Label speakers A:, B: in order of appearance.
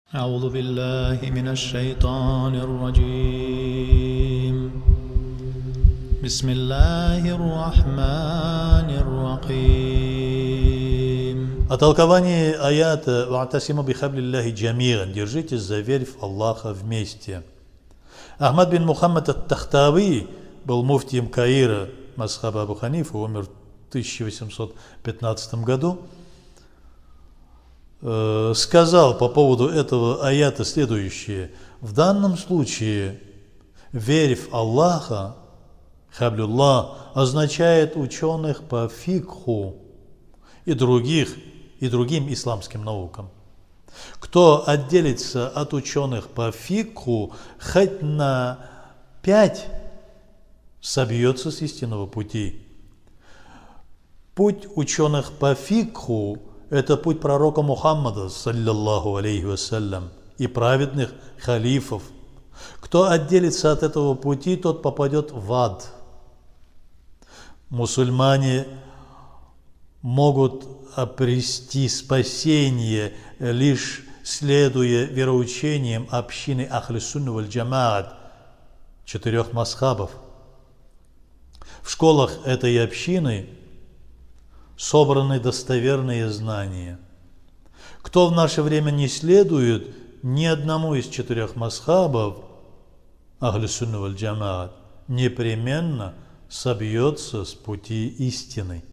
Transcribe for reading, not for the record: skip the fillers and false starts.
A: أعوذ بالله من الشيطان الرجيم بسم الله الرحمن الرحيم.
B: О толковании аята «Ва'тасиму бихаблиллахи джами'ан» «Держитесь за верь в Аллаха вместе». Ахмад бин Мухаммад ат-Тахтави был муфтием Каира, мазхаба Абу Ханифа, умер в 1815 году. Сказал по поводу этого аята следующее: в данном случае верь в Аллаха, хаблюллах, означает ученых по фикху и другим исламским наукам. Кто отделится от ученых по фикху хоть на 5, собьется с истинного пути. Путь ученых по фикху – это путь пророка Мухаммада, саллиллаху алейхи вассалям, и праведных халифов. Кто отделится от этого пути, тот попадет в ад. Мусульмане могут обрести спасение, лишь следуя вероучениям общины Ахлис-Сунна валь-Джамаат, 4 мазхабов. В школах этой общины собраны достоверные знания. Кто в наше время не следует ни одному из 4 мазхабов Ахлис-Сунна валь-Джамаат, непременно собьется с пути истины.